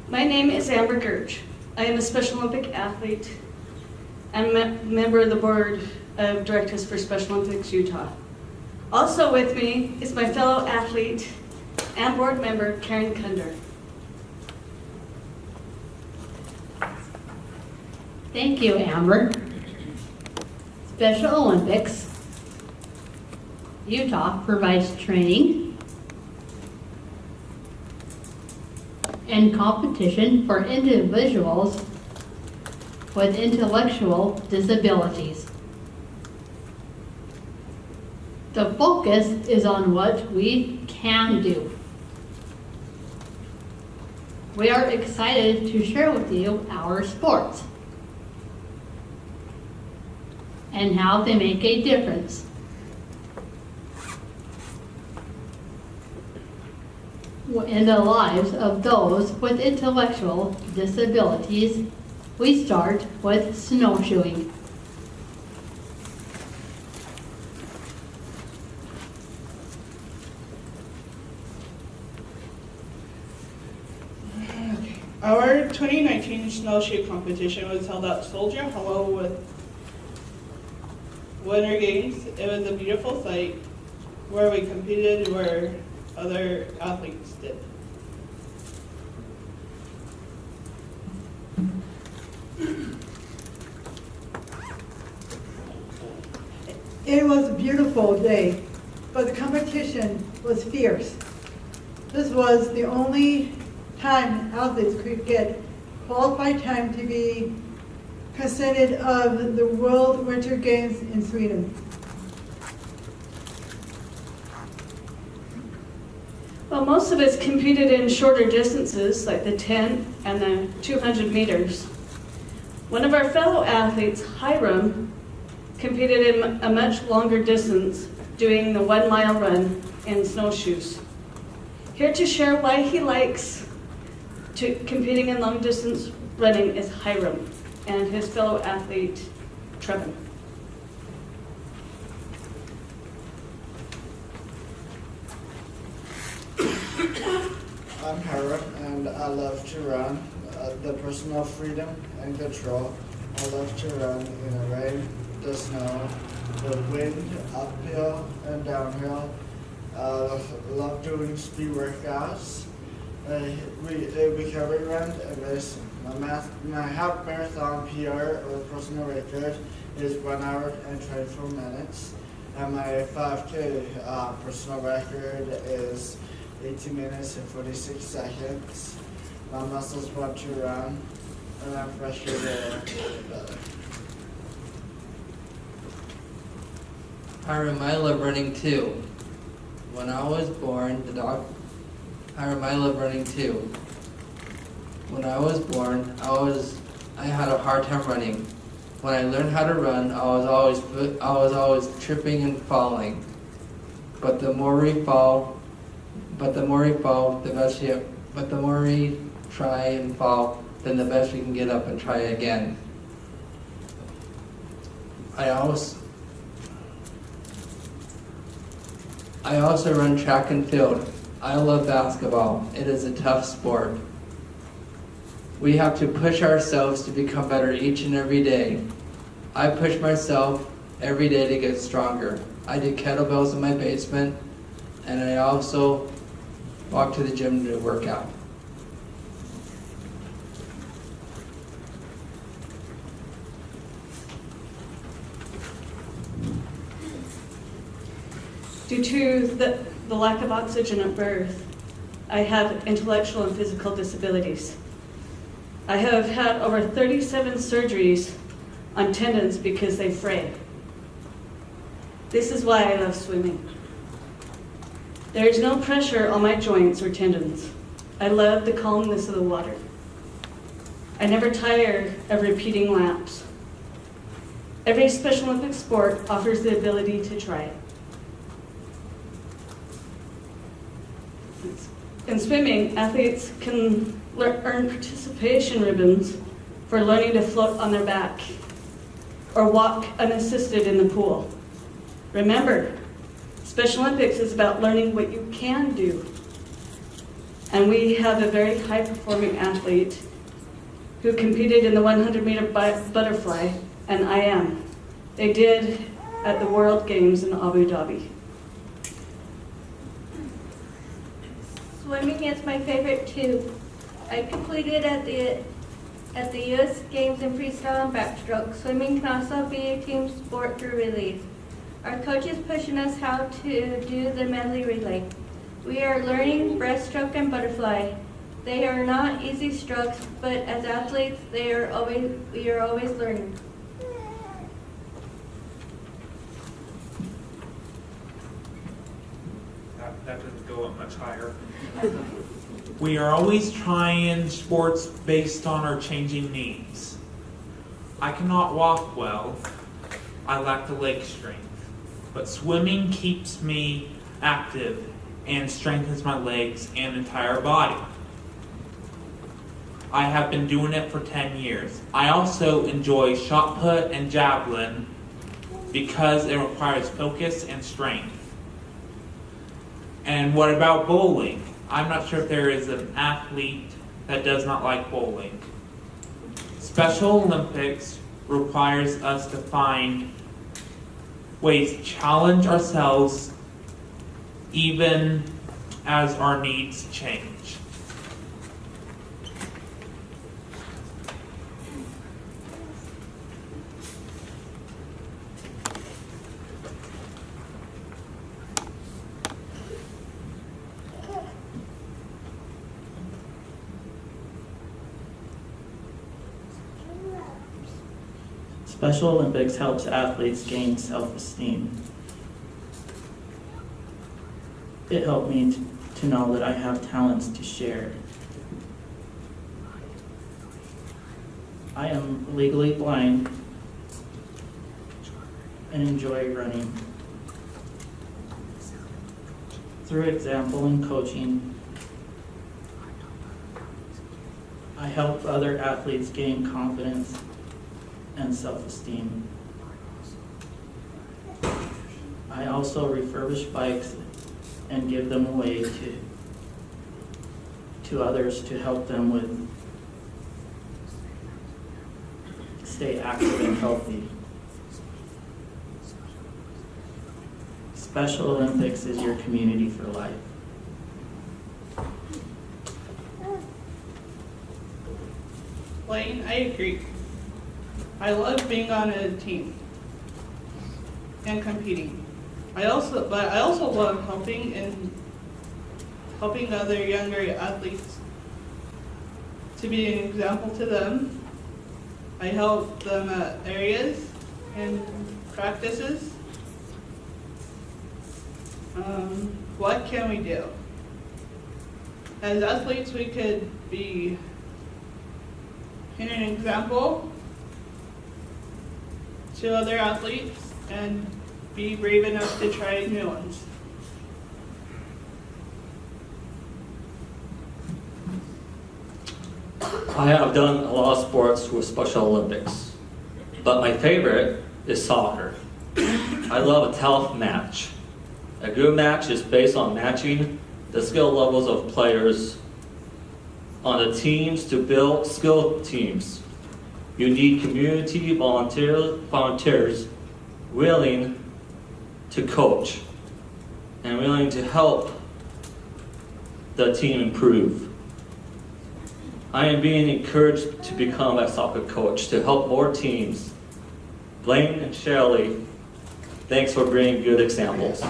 My name is Amber Gertsch. I am a Special Olympic athlete and member of the Board of Directors for Special Olympics Utah. Also with me is my fellow athlete and board member, Karen Kunder. Thank you, Amber. Special Olympics Utah provides training and competition for individuals with intellectual disabilities. The focus is on what we can do. We are excited to share with you our sports and how they make a difference. In the lives of those with intellectual disabilities. We start with snowshoeing. Our 2019 snowshoe competition was held at Soldier Hollow with Winter Games. It was a beautiful sight where we competed where other athletes did. It was a beautiful day, but the competition was fierce. This was the only time athletes could get qualified time to be considered of the World Winter Games in Sweden. Well, most of us competed in shorter distances, like the 10 and the 200 meters. One of our fellow athletes, Hiram, competed in a much longer distance, doing the 1 mile run in snowshoes. Here to share why he likes competing in long distance running is Hiram and his fellow athlete, Trevin. I'm Hiram, and I love to run. The personal freedom and control. I love to run in the rain, the snow, the wind, uphill and downhill. I love doing speed workouts. We carry run and race. My half marathon PR or personal record is 1 hour and 24 minutes. And my 5K personal record is 18 minutes and 46 seconds. My muscles want to run, and I'm frustrated better. Hiram, I love running too. When I was born, Hiram, I love running too. When I was born, I had a hard time running. When I learned how to run, I was always tripping and falling. But the more we try and fall, then the best we can get up and try again. I also run track and field. I love basketball. It is a tough sport. We have to push ourselves to become better each and every day. I push myself every day to get stronger. I do kettlebells in my basement, and I also walk to the gym to work out. Due to the lack of oxygen at birth, I have intellectual and physical disabilities. I have had over 37 surgeries on tendons because they fray. This is why I love swimming. There is no pressure on my joints or tendons. I love the calmness of the water. I never tire of repeating laps. Every Special Olympics sport offers the ability to try. In swimming, athletes can earn participation ribbons for learning to float on their back or walk unassisted in the pool. Remember, Special Olympics is about learning what you can do And we have a very high-performing athlete who competed in the 100-meter butterfly, and I am. They did at the World Games in Abu Dhabi. Swimming is my favorite too. I completed at the U.S. Games in freestyle and backstroke. Swimming can also be a team sport through relays. Our coach is pushing us how to do the medley relay. We are learning breaststroke and butterfly. They are not easy strokes, but as athletes, we are always learning. That doesn't go up much higher. We are always trying sports based on our changing needs. I cannot walk well. I lack the leg strength. But swimming keeps me active and strengthens my legs and entire body. I have been doing it for 10 years. I also enjoy shot put and javelin because it requires focus and strength. And what about bowling? I'm not sure if there is an athlete that does not like bowling. Special Olympics requires us to find ways to challenge ourselves even as our needs change. Special Olympics helps athletes gain self-esteem. It helped me to know that I have talents to share. I am legally blind and enjoy running. Through example and coaching, I help other athletes gain confidence and self-esteem. I also refurbish bikes and give them away to others to help them with stay active and healthy. Special Olympics is your community for life. Lane, I agree. I love being on a team and competing. I also love helping other younger athletes to be an example to them. I help them at areas and practices. What can we do? As athletes, we could be an example to other athletes and be brave enough to try new ones. I have done a lot of sports with Special Olympics, but my favorite is soccer. I love a tough match. A good match is based on matching the skill levels of players on the teams to build skill teams. You need community volunteers willing to coach and willing to help the team improve. I am being encouraged to become a soccer coach to help more teams. Blaine and Shelley, thanks for bringing good examples.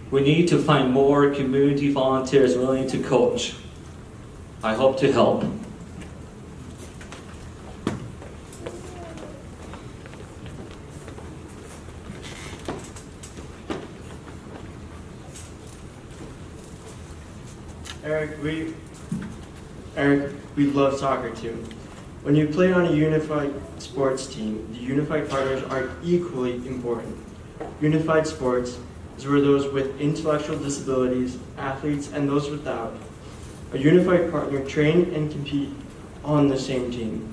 We need to find more community volunteers willing to coach. I hope to help. Eric, we love soccer too. When you play on a unified sports team, the unified partners are equally important. Unified sports is where those with intellectual disabilities, athletes, and those without, a unified partner train and compete on the same team.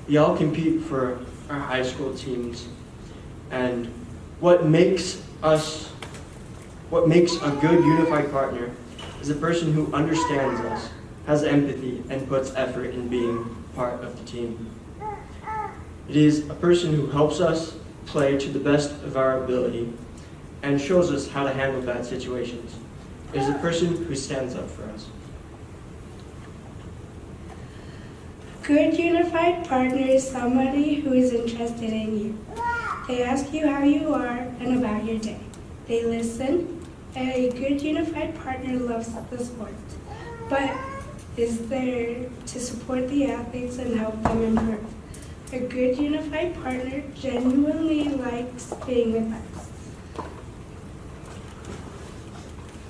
We all compete for our high school teams, and what makes a good unified partner is a person who understands us, has empathy, and puts effort in being part of the team. It is a person who helps us play to the best of our ability and shows us how to handle bad situations. It is a person who stands up for us. Good unified partner is somebody who is interested in you. They ask you how you are and about your day. They listen. A good unified partner loves the sport, but is there to support the athletes and help them improve. A good unified partner genuinely likes being with us.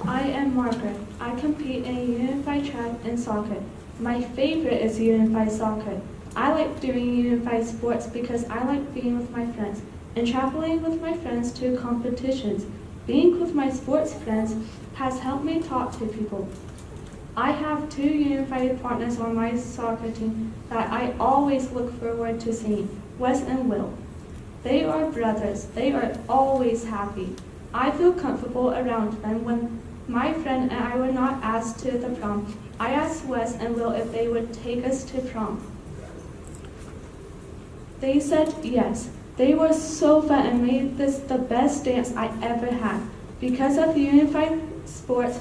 I am Margaret. I compete in unified track and soccer. My favorite is unified soccer. I like doing unified sports because I like being with my friends and traveling with my friends to competitions. Being with my sports friends has helped me talk to people. I have 2 unified partners on my soccer team that I always look forward to seeing, Wes and Will. They are brothers. They are always happy. I feel comfortable around them. When my friend and I were not asked to the prom, I asked Wes and Will if they would take us to prom. They said yes. They were so fun and made this the best dance I ever had. Because of unified sports,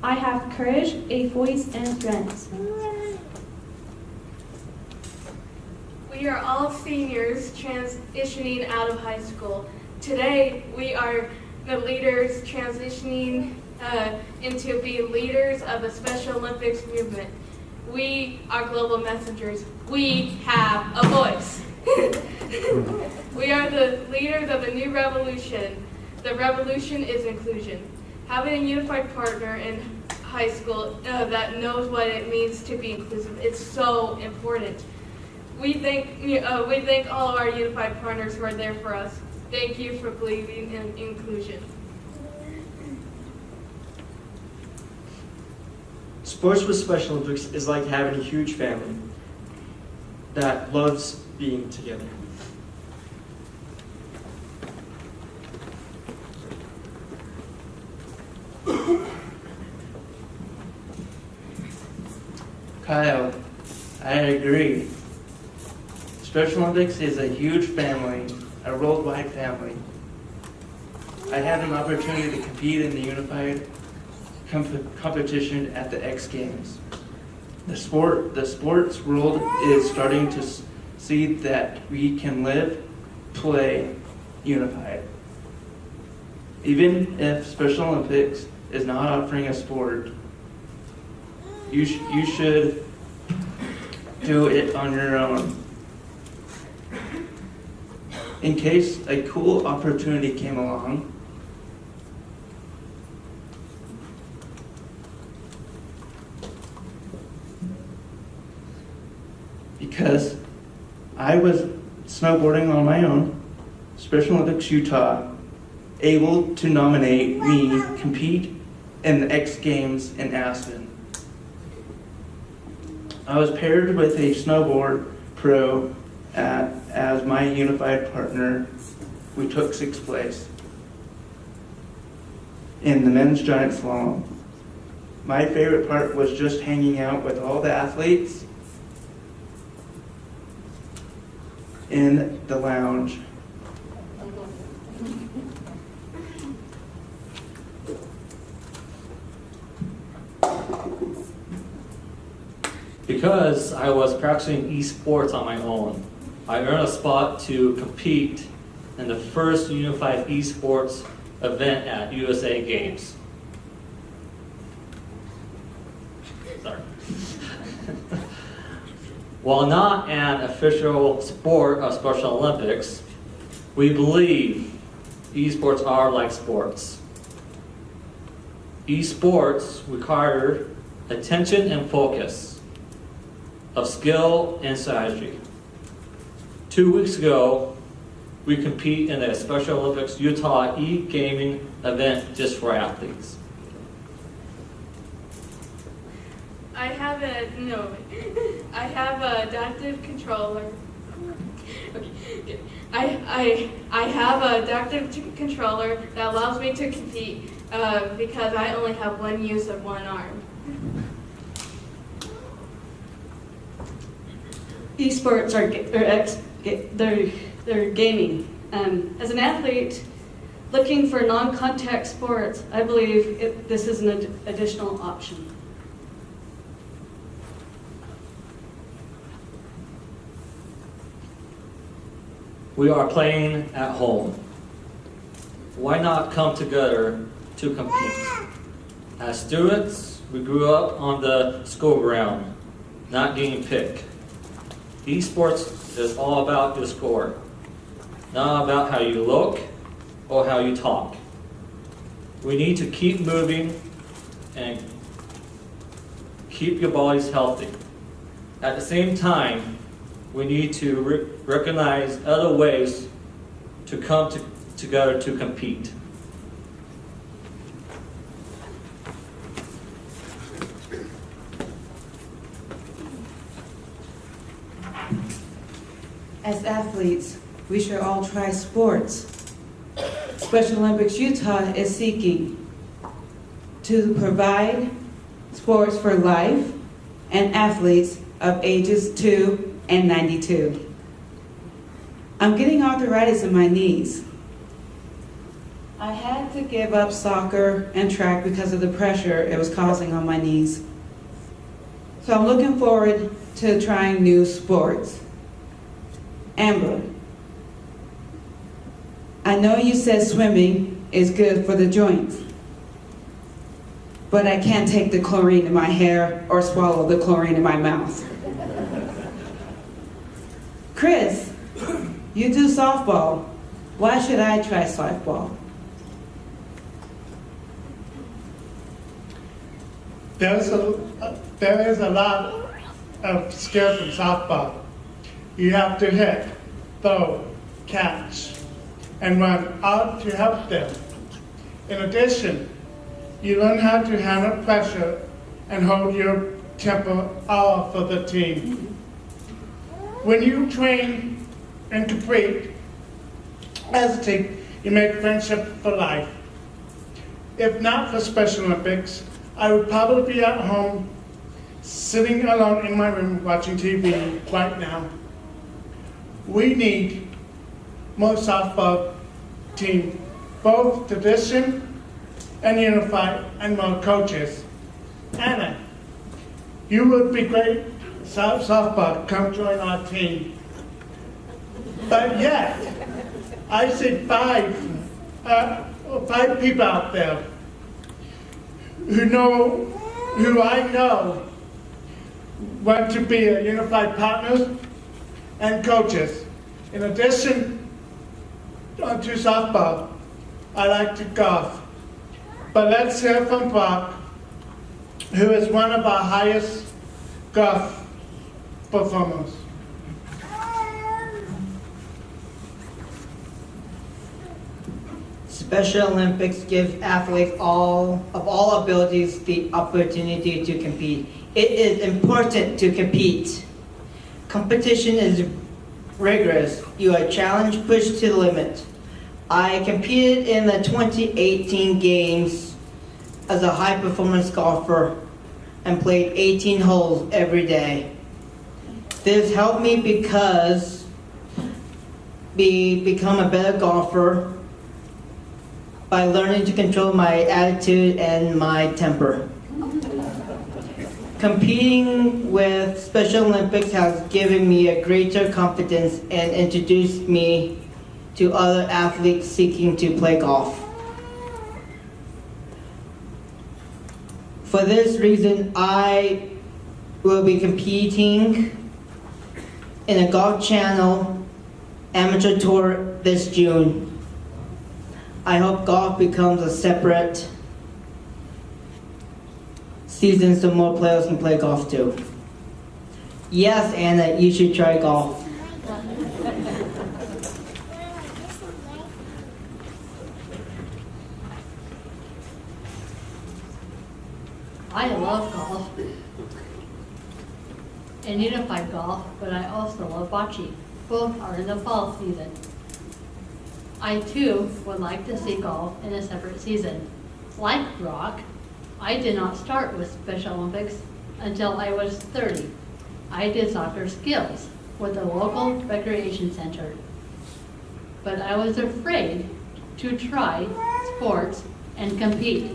I have courage, a voice, and friends. We are all seniors transitioning out of high school. Today, we are the leaders transitioning into being leaders of the Special Olympics movement. We are global messengers. We have a voice. We are the leaders of a new revolution. The revolution is inclusion. Having a unified partner in high school that knows what it means to be inclusive, it's so important. We thank all of our unified partners who are there for us. Thank you for believing in inclusion. Sports with Special Olympics is like having a huge family that loves being together. Kyle, I agree. Special Olympics is a huge family, a worldwide family. I had an opportunity to compete in the unified competition at the X Games. The sports world is starting to see that we can live, play, unified. Even if Special Olympics is not offering a sport, you should do it on your own. In case a cool opportunity came along, because I was snowboarding on my own, Special Olympics Utah able to nominate me compete in the X Games in Aspen. I was paired with a snowboard pro as my unified partner. We took 6th place in the men's giant slalom. My favorite part was just hanging out with all the athletes in the lounge. Because I was practicing esports on my own, I earned a spot to compete in the first unified esports event at USA Games. Sorry. While not an official sport of Special Olympics, we believe esports are like sports. Esports require attention and focus, of skill and strategy. 2 weeks ago, we compete in the Special Olympics Utah e-gaming event just for athletes. I have a adaptive controller. I have a adaptive controller that allows me to compete. because I only have one use of one arm. Esports they're gaming. As an athlete looking for non-contact sports, I believe this is an additional option. We are playing at home. Why not come together to compete? As students, we grew up on the school ground, not getting picked. Esports is all about your score, not about how you look or how you talk. We need to keep moving and keep your bodies healthy. At the same time, we need to recognize other ways to come together to compete. As athletes, we should all try sports. Special Olympics Utah is seeking to provide sports for life and athletes of ages 2 and 92. I'm getting arthritis in my knees. I had to give up soccer and track because of the pressure it was causing on my knees. So I'm looking forward to trying new sports. Amber, I know you said swimming is good for the joints, but I can't take the chlorine in my hair or swallow the chlorine in my mouth. Chris, you do softball. Why should I try softball? There is a lot of skills in softball. You have to hit, throw, catch, and run out to help them. In addition, you learn how to handle pressure and hold your temper all for the team. When you train and compete as a team, you make friendship for life. If not for Special Olympics, I would probably be at home, sitting alone in my room watching TV right now. We need more softball team, both tradition and unified, and more coaches. Anna, you would be great softball. Come join our team. But yet, I see five people out there who I know want to be a unified partners and coaches. In addition to softball, I like to golf. But let's hear from Brock, who is one of our highest golf performers. Special Olympics give athletes of all abilities the opportunity to compete. It is important to compete. Competition is rigorous. You are challenged, pushed to the limit. I competed in the 2018 games as a high-performance golfer and played 18 holes every day. This helped me become a better golfer by learning to control my attitude and my temper. Competing with Special Olympics has given me a greater confidence and introduced me to other athletes seeking to play golf. For this reason, I will be competing in a Golf Channel amateur tour this June. I hope golf becomes a separate season so more players can play golf too. Yes, Anna, you should try golf. I love golf and unified golf, but I also love bocce. Both are in the fall season. I too would like to see golf in a separate season. Like Brock, I did not start with Special Olympics until I was 30. I did soccer skills with the local recreation center. But I was afraid to try sports and compete.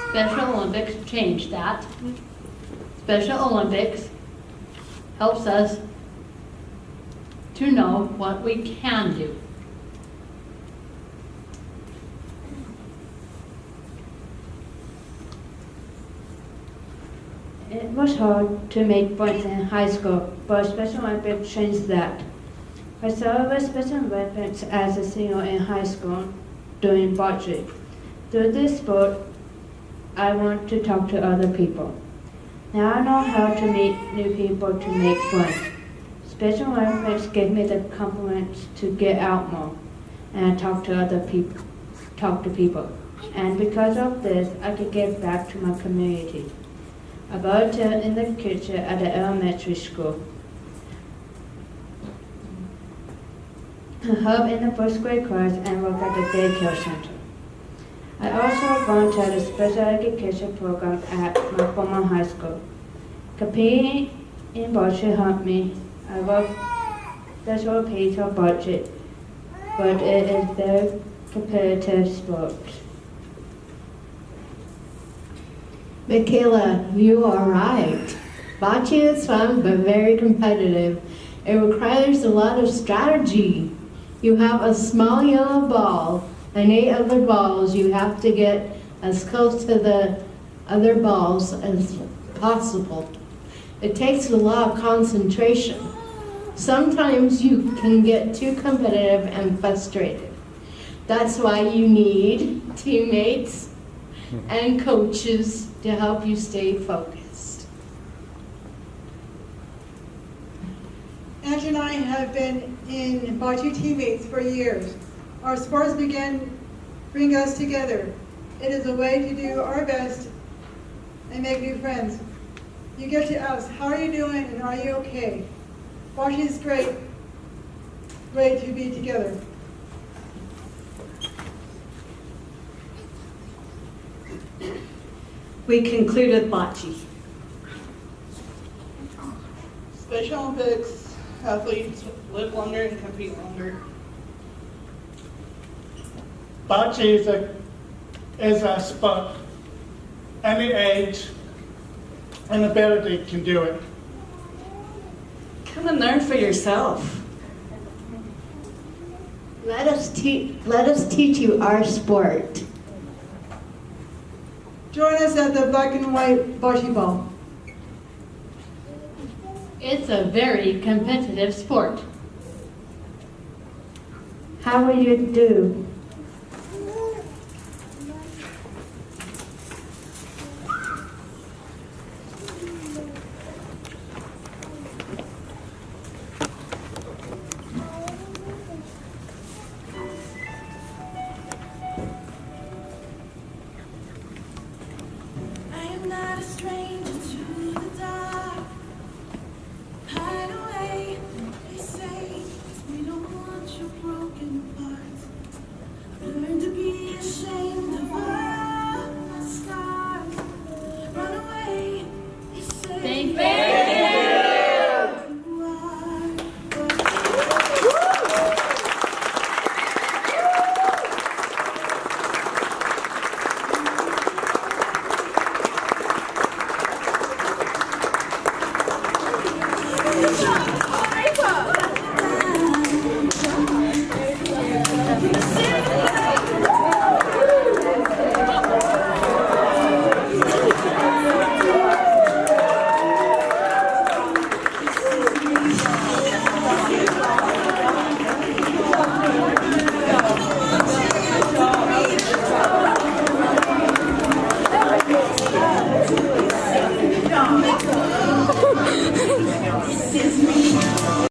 Special Olympics changed that. Special Olympics helps us to know what we can do. It was hard to make points in high school, but Special Olympics changed that. I started with Special Olympics as a senior in high school doing bocce. Through this sport, I want to talk to other people. Now I know how to meet new people to make friends. Special Olympics gave me the confidence to get out more and talk to people. And because of this, I could give back to my community. I volunteered in the kitchen at the elementary school. I help in the first grade class and work at the daycare center. I also volunteered a special education program at my former high school. Competing in bocce helped me. I love special piece of bocce, but it is a very competitive sport. Michaela, you are right. Bocce is fun but very competitive. It requires a lot of strategy. You have a small yellow ball and 8 other balls. You have to get as close to the other balls as possible. It takes a lot of concentration. Sometimes you can get too competitive and frustrated. That's why you need teammates and coaches to help you stay focused. Angie and I have been in bocce teammates for years. Our sports bring us together. It is a way to do our best and make new friends. You get to ask, how are you doing and are you okay? Bocce is great to be together. We concluded bocce. Special Olympics athletes live longer and compete longer. Bocce is a sport. Any age and ability can do it. Come and learn for yourself. Let us teach you our sport. Join us at the black and white bocce ball. It's a very competitive sport. How will you do